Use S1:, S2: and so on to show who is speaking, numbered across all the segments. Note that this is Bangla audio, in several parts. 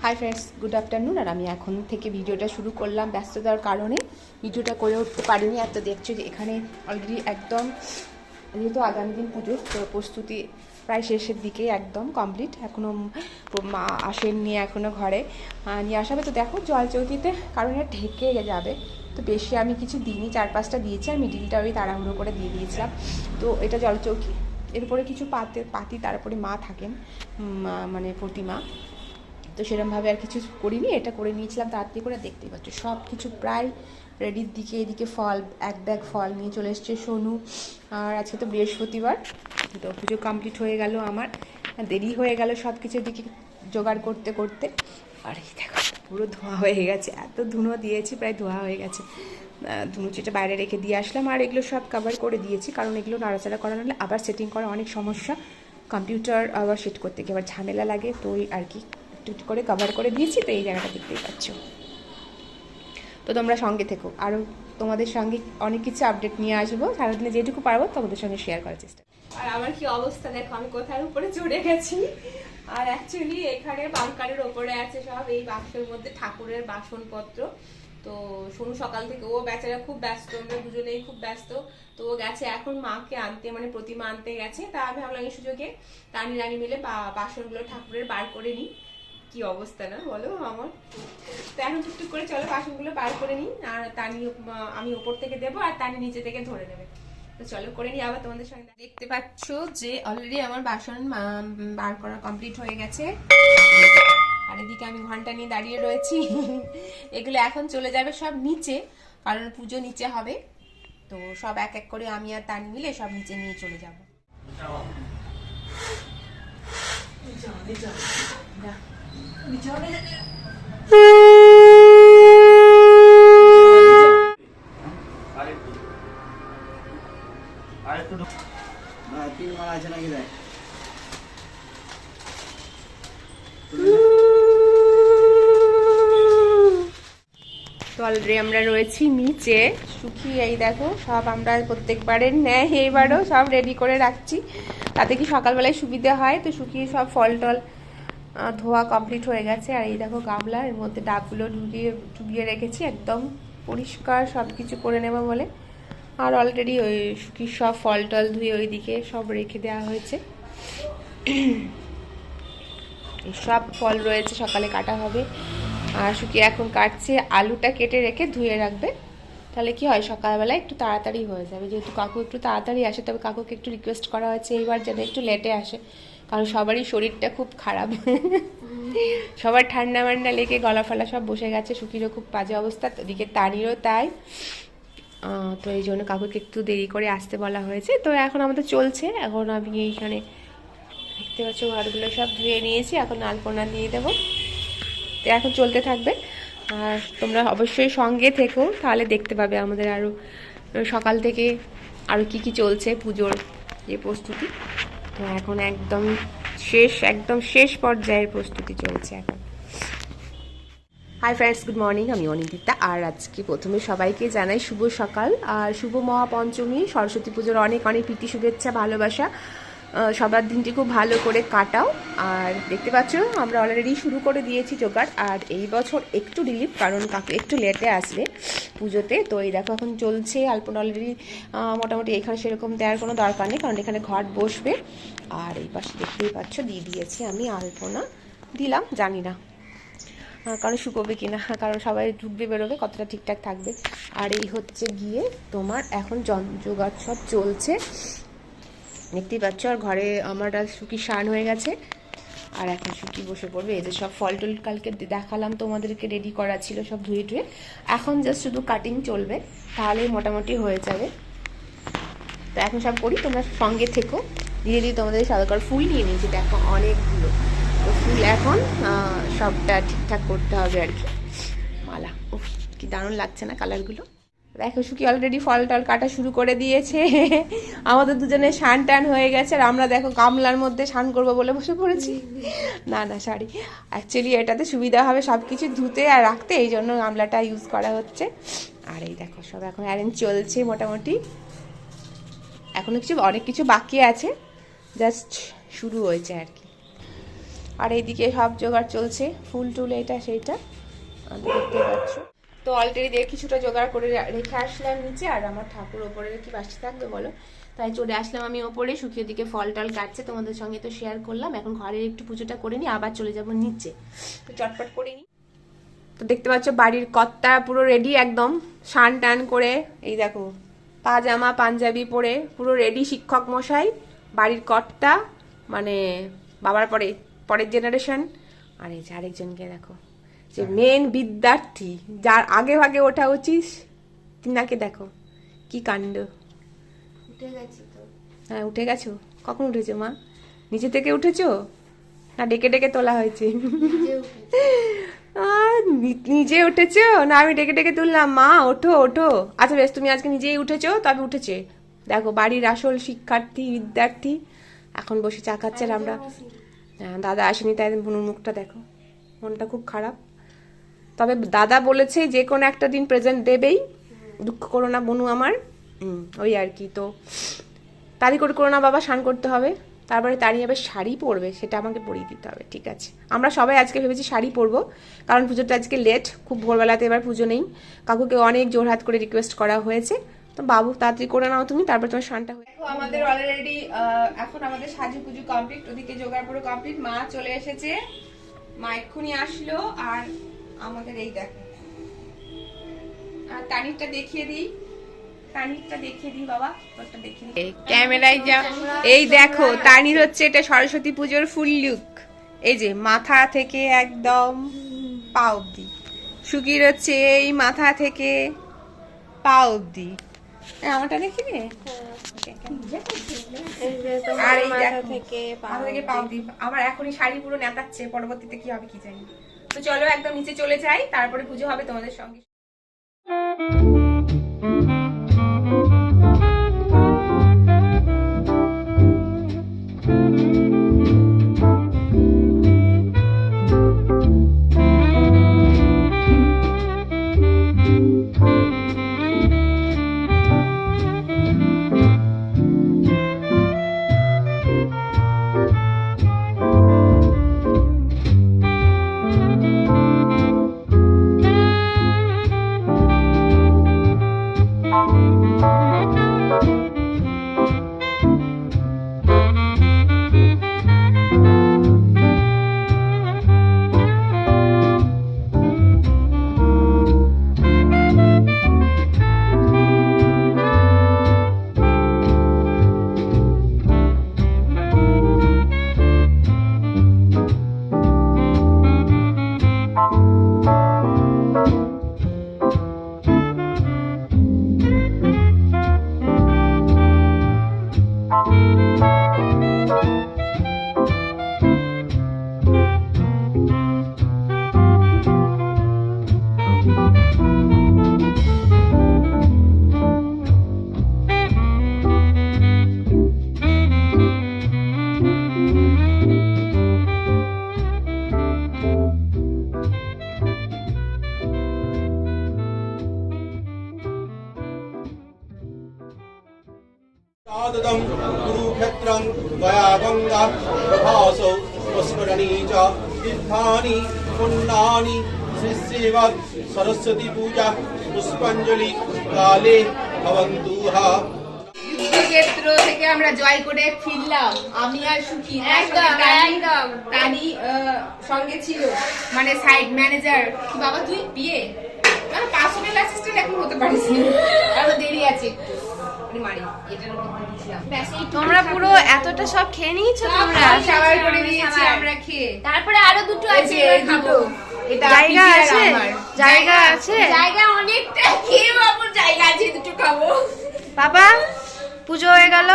S1: High friends, good afternoon. আর আমি এখন থেকে ভিডিওটা শুরু করলাম। ব্যস্ততার কারণে ভিডিওটা করে উঠতে পারিনি। এত দেখছো যে এখানে অলরেডি একদম, যেহেতু আগামী দিন পুজো, তো প্রস্তুতি প্রায় শেষের দিকে, একদম কমপ্লিট। এখনও মা আসেননি, এখনও ঘরে নিয়ে আসা হবে। তো দেখো জল চৌকিতে কারণ ঢেকে যাবে, তো বেশি আমি কিছু দিইনি, 4-5টা দিয়েছি আর মিডিলটা ওই তাড়াহুড়ো করে দিয়ে দিয়েছিলাম। তো এটা জল চৌকি, এরপরে কিছু পাতি, তারপরে মা থাকেন, মানে প্রতিমা। তো সেরকমভাবে আর কিছু করিনি, এটা করে নিয়েছিলাম তাড়াতাড়ি করে। দেখতেই পাচ্ছ সব কিছু প্রায় রেডির দিকে। এদিকে ফল, এক ব্যাগ ফল নিয়ে চলে এসছে সোনু। আর আজকে তো বৃহস্পতিবার, তো পুজো কমপ্লিট হয়ে গেল আমার, দেরি হয়ে গেল সব কিছুর দিকে জোগাড় করতে করতে। আর এই দেখো পুরো ধোঁয়া হয়ে গেছে, এত ধুনো দিয়েছি প্রায় ধোঁয়া হয়ে গেছে। ধুনো চিটা বাইরে রেখে দিয়ে আসলাম। আর এগুলো সব কভার করে দিয়েছি, কারণ এগুলো নাড়াচাড়া করানো হলে আবার সেটিং করা অনেক সমস্যা। কম্পিউটার আবার সেট করতে গিয়ে আবার ঝামেলা লাগে, তো ওই আর কি একটু করে কভার করে দিয়েছি। তো এই জায়গাটা দেখতেই পাচ্ছ। তো তোমরা সঙ্গে থেকো, আরও তোমাদের সঙ্গে অনেক কিছু আপডেট নিয়ে আসবো। সারাদিনে যেটুকু পারবো তোমাদের সঙ্গে শেয়ার করার চেষ্টা। আর আমার কি অবস্থা দেখো, আমি কোথায় উপরে চড়ে গেছি। আর অ্যাকচুয়ালি এখানে বাংকারের ওপরে আছে সব এই বাক্সের মধ্যে ঠাকুরের বাসনপত্র। তো সোনু সকাল থেকে, ও বেচারা খুব ব্যস্ত, আমরা দুজনেই খুব ব্যস্ত। তো ও গেছে এখন মাকে আনতে, মানে প্রতিমা আনতে গেছে। তা আমি ভাবলাম এই সুযোগে তানি রানি মিলে বাসনগুলো ঠাকুরের বার করে নিই। কি অবস্থা না বলো আমার। তো এখন টুকটুক করে চলো বাসনগুলো বার করে নিই। আর তানি, আমি ওপর থেকে দেবো আর তানি নিচে থেকে ধরে নেবে। তো চলো করে নিই, আবার তোমাদের সঙ্গে। দেখতে পাচ্ছ যে অলরেডি আমার বাসন বার করা কমপ্লিট হয়ে গেছে। আর এদিকে আমি ঘন্টা নিয়ে দাঁড়িয়ে রয়েছি। এগুলো এখন চলে যাবে সব নিচে, কারণ পুজো নিচে হবে। তো সব এক এক করে আমি আর তানি মিলে সব নিচে নিয়ে চলে যাবো। তো অলরেডি আমরা রয়েছি নিচে। সুখী এই দেখো সব আমরা প্রত্যেকবারের ন্যায় এইবারও সব রেডি করে রাখছি, তাতে কি সকালবেলায় সুবিধা হয়। তো সুখী সব ফল টল ধোয়া কমপ্লিট হয়ে গেছে। আর এই দেখো গামলা, এর মধ্যে ডাবগুলো ডুবিয়ে রেখেছি, একদম পরিষ্কার সব কিছু করে নেবো বলে। আর অলরেডি ওই সুখীর সব ফল টল ধুয়ে ওই দিকে সব রেখে দেওয়া হয়েছে। সব ফল রয়েছে, সকালে কাটা হবে। আর সুখী এখন কাটছে, আলুটা কেটে রেখে ধুয়ে রাখবে, তাহলে কি হয় সকালবেলা একটু তাড়াতাড়ি হয়ে যাবে। যেহেতু কাকু একটু তাড়াতাড়ি আসে, তবে কাকুকে একটু রিকোয়েস্ট করা হয়েছে এইবার যেন একটু লেটে আসে, কারণ সবারই শরীরটা খুব খারাপ। সবার ঠান্ডা মান্ডা লেগে গলা ফলা সব বসে গেছে। সুখীরও খুব বাজে অবস্থা, ওদিকে তানিরও তাই। তো এই জন্য কাকুকে একটু দেরি করে আসতে বলা হয়েছে। তো এখন আমাদের চলছে, এখন আমি এইখানে দেখতে পাচ্ছ ঘরগুলো সব ধুয়ে নিয়েছি, এখন আলপনা দিয়ে দেবো। তো এখন চলতে থাকবে, আর তোমরা অবশ্যই সঙ্গে থেকো, তাহলে দেখতে পাবে আমাদের আরও সকাল থেকে আরও কি চলছে পুজোর যে প্রস্তুতি। তো এখন একদম শেষ পর্যায়ের প্রস্তুতি চলছে এখন। High friends, good morning. আমি অনিন্দিতা। আর আজকে প্রথমে সবাইকে জানাই শুভ সকাল আর শুভ মহাপঞ্চমী, সরস্বতী পুজোর অনেক অনেক প্রীতি শুভেচ্ছা, ভালোবাসা। সবার দিনটি খুব ভালো করে কাটাও। আর দেখতে পাচ্ছ আমরা অলরেডি শুরু করে দিয়েছি জোগাড়। আর এই বছর একটু রিলিফ, কারণ কাকু একটু লেটে আসবে পুজোতে। তো এই দেখো এখন চলছে আলপনা অলরেডি, মোটামুটি এখানে সেরকম দেওয়ার কোনো দরকার নেই, কারণ এখানে ঘট বসবে। আর এই পাশে দেখতেই পাচ্ছ দিয়ে দিয়েছি আমি আলপনা, দিলাম জানি না কারণ শুকোবে কিনা, কারণ সবাই ঢুকবে বেরোবে, কতটা ঠিকঠাক থাকবে। আর এই হচ্ছে গিয়ে তোমার এখন জোগাড় সব চলছে, দেখতেই পাচ্ছ। আর ঘরে আমার সুখী স্নান হয়ে গেছে, আর এখন সুখী বসে পড়বে। এই যে সব ফল টল কালকে দেখালাম তোমাদেরকে, রেডি করা ছিল সব ধুয়ে টুয়ে, এখন জাস্ট শুধু কাটিং চলবে, তাহলেই মোটামুটি হয়ে যাবে। তো এখন সব করি, তোমরা সঙ্গে থেকো। ধীরে ধীরে তোমাদের সাদাকার ফুল নিয়ে নিয়েছি দেখো অনেকগুলো। তো ফুল এখন সবটা ঠিকঠাক করতে হবে আর কি। মালা, উফ কি দারুণ লাগছে না কালারগুলো। দেখো সুখী অলরেডি ফল টল কাটা শুরু করে দিয়েছে। আমাদের দুজনে স্নান টান হয়ে গেছে, আর আমরা দেখো গামলার মধ্যে স্নান করবো বলে বসে পড়েছি। না সরি, অ্যাকচুয়ালি এটাতে সুবিধা হবে সব কিছু ধুতে আর রাখতে, এই জন্য গামলাটা ইউজ করা হচ্ছে। আর এই দেখো সব এখন অ্যারেঞ্জ চলছে মোটামুটি, এখনো অনেক কিছু বাকি আছে, জাস্ট শুরু হয়েছে আর কি। আর এইদিকে সব জোগাড় চলছে, ফুল টুল এটা সেইটা দেখতে পাচ্ছ। তো অলরেডি কিছুটা জোগাড় করে রেখে আসলাম নিচে, আর আমার ঠাকুর ওপরে কি বাসি থাকবে বলো, তাই চলে আসলাম আমি ওপরে। শুকিয়ে দিকে ফল টল কাটছে, তোমাদের সঙ্গে তো শেয়ার করলাম। এখন ঘরের একটু পুজোটা করে নিই, আবার চলে যাব নিচে, তো চটপট করে নিই। তো দেখতে পাচ্ছ বাড়ির কর্তা পুরো রেডি, একদম স্নান টান করে, এই দেখো পাজামা পাঞ্জাবি পরে পুরো রেডি। শিক্ষক মশাই, বাড়ির কর্তা, মানে বাবার পরের জেনারেশন। আর এই যে আরেকজনকে দেখো, যে মেন বিদ্যার্থী, যার আগে ভাগে ওঠা উচিত, তিনাকে দেখো কি কাণ্ড।
S2: উঠে গেছি তো।
S1: হ্যাঁ উঠে গেছো? কখন উঠেছো মা? নিচে থেকে উঠেছো না ডেকে ডেকে তোলা হয়েছে? নিজে উঠেছো না আমি ডেকে ডেকে তুললাম? মা ওঠো ওঠো। আচ্ছা বেশ, তুমি আজকে নিজেই উঠেছো, তবে উঠেছে। দেখো বাড়ির আসল শিক্ষার্থী বিদ্যার্থী এখন বসে চা খাচ্ছে। আর আমরা, হ্যাঁ দাদা আসেনি, তাই বুনুর মুখটা দেখো, মনটা খুব খারাপ। তবে দাদা বলেছে যে কোনো একটা দিন প্রেজেন্ট দেবেই, দুঃখ করো না বনু আমার। ওই আর কি। তো তাড়ি করো না বাবা, স্নান করতে হবে, তারপরে তাড়ি আবার শাড়ি পরবে, সেটা আমাকে পরিয়ে দিতে হবে, ঠিক আছে? আমরা সবাই আজকে ভেবেছি শাড়ি পরবো, কারণ পুজোটা আজকে লেট, খুব ভোরবেলাতে এবার পুজো নেই। কাকুকে অনেক জোরহাত করে রিকোয়েস্ট করা হয়েছে। তো বাবু তাড়াতাড়ি করে নাও তুমি, তারপর তোমার স্নানটা হয়ে। দেখো আমাদের অলরেডি এখন আমাদের সাজু পুজো কমপ্লিট, ওদিকে জোগাড় পুরো কমপ্লিট। মা চলে এসেছে, মা এক্ষুনি আসলো। আর আমাদের এই দেখো, আর তানিরটা দেখিয়ে দিই, বাবা তোরটা দেখিয়ে দিই ক্যামেরায় যা। এই দেখো তানির হচ্ছে এটা সরস্বতী পুজোর ফুল লুক। এই যে মাথা থেকে একদম পা অব্দি, সুগির হচ্ছে এই মাথা থেকে পা অব্দি। আমারটা দেখি রে। আর এই মাথা থেকে পা অব্দি। আবার এখনই শাড়ি পুরো নেতাচ্ছে, পরবর্তীতে কি হবে কি জানি। তো চলো একদম নিচে চলে যাই, তারপরে পুজো হবে তোমাদের সঙ্গে।
S3: कुरुक्षेत्रं गया गंगा प्रभासौ पुष्करणी च तीर्थानि पुण्यानि श्रीश्रीमद् सरस्वती पूजा पुष्पांजलि काले भवन्तु।
S1: যুদ্ধক্ষেত্র থেকে আমরা জয় করে ফিরলাম, আমি আর সুখী। একদম তানি সঙ্গে ছিল, মানে সাইড ম্যানেজার। কি বাবা তুই বিয়ে মানে পার্সোনাল অ্যাসিস্ট্যান্ট এখন হতে পারিস, আরো দেরি আছে একটু।
S2: তোমরা পুরো এতটা সব খেয়ে নিয়েছো? তোমরা
S1: সবাই করে দিয়েছি আমরা খেয়ে।
S2: তারপরে আরো দুটো আছে,
S1: খাবো।
S2: জায়গা আছে, জায়গা আছে,
S1: জায়গা অনেকটা। খেয়ে বাবু জায়গা আছে, দুটো খাবো।
S2: বাবা পুজো হয়ে গেল,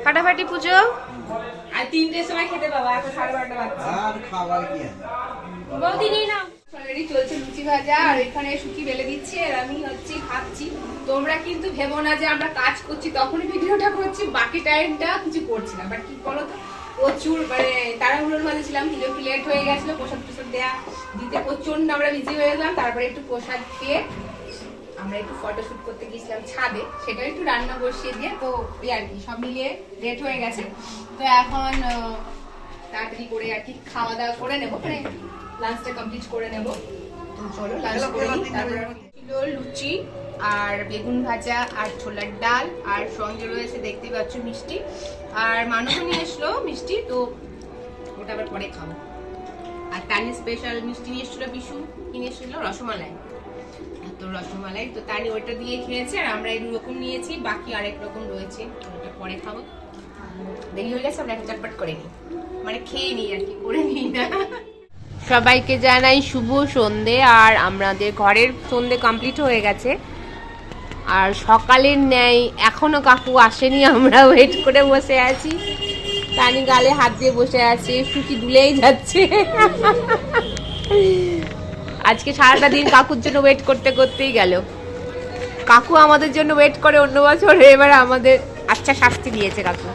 S2: ফাটাফাটি পুজো।
S1: আর 3টের সময় খেতে পাবো, এখন 12:30 বাজছে।
S3: আর খাবার কি আছে
S2: বৌদি নিয়ে নাও।
S1: অলরেডি চলছে লুচি ভাজা, আর এখানে সুখী বেলে দিচ্ছে, আর আমি হচ্ছে খাচ্ছি। তোমরা কিন্তু ভেবো না যে আমরা কাজ করছি তখনই ভিডিওটা করছি, বাকি টাইমটা কিছু করছি না। বাট কি বলতো, প্রচুর মানে তাড়াহুড়োর মাঝে ছিলাম, একটু লেট হয়ে গেছিল। প্রসাদ দেয়া দিতে প্রচন্ড আমরা বিজি হয়ে গেলাম। তারপরে একটু প্রসাদ খেয়ে আমরা একটু ফটোশুট করতে গেছিলাম ছাদে, সেটা একটু রান্না বসিয়ে দিয়ে। তো এই আর কি সব মিলিয়ে লেট হয়ে গেছে। তো এখন তাড়াতাড়ি করে আর কি খাওয়া দাওয়া করে নেবো, মানে লাঞ্চটা কমপ্লিট করে নেবো। তো চলো লাঞ্চ করে নিই, তারপর ছিল লুচি আর বেগুন ভাজা আর ছোলার ডাল, আর সঙ্গে রয়েছে দেখতে পাচ্ছ মিষ্টি, আর মানুষ নিয়ে এসলো মিষ্টি, তো ওটা আবার পরে খাবো। আর তানি স্পেশাল মিষ্টি নিয়ে এসেছিল, বিশু কিনে এসেছিল রসমালাই, তো রসমালাই তো তানি ওইটা দিয়ে খেয়েছে, আর আমরা এরকম নিয়েছি, বাকি আরেক রকম রয়েছে, ওটা পরে খাবো। দেরি হয়ে গেছে, আমরা একটা চটপট করে নিই, মানে খেয়ে নিই আর কি, করে নিই না। সবাইকে জানাই শুভ সন্ধে, আর আমাদের ঘরের সন্ধে কমপ্লিট হয়ে গেছে, আর সকালের ন্যায় এখনো কাকু আসেনি, আমরা ওয়েট করে বসে আছি। তানি গালে হাত দিয়ে বসে আছে, সুখী দুলেই যাচ্ছে। আজকে সারাটা দিন কাকুর জন্য ওয়েট করতে করতেই গেল। কাকু আমাদের জন্য ওয়েট করে অন্য বছর, এবার আমাদের আচ্ছা শাস্তি দিয়েছে কাকু।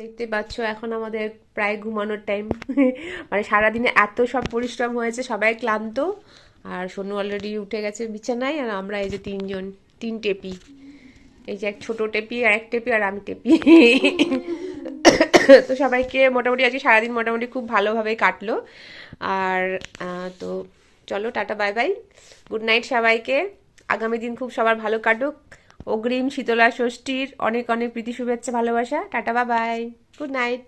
S1: দেখতে পাচ্ছ এখন আমাদের প্রায় ঘুমানোর টাইম। মানে সারাদিনে এত সব পরিশ্রম হয়েছে, সবাই ক্লান্ত, আর সোনু অলরেডি উঠে গেছে বিছানায়, আর আমরা এই যে তিন টেপি, এই যে এক ছোট টেপি আর এক টেপি আর আমি টেপি। তো সবাইকে মোটামুটি আজকে সারাদিন মোটামুটি খুব ভালোভাবেই কাটলো। আর তো চলো tata bye bye, good night সবাইকে, আগামী দিন খুব সবার ভালো কাটুক। অগ্রিম শীতলা ষষ্ঠীর অনেক অনেক প্রীতি শুভেচ্ছা ভালোবাসা, tata bye bye, good night.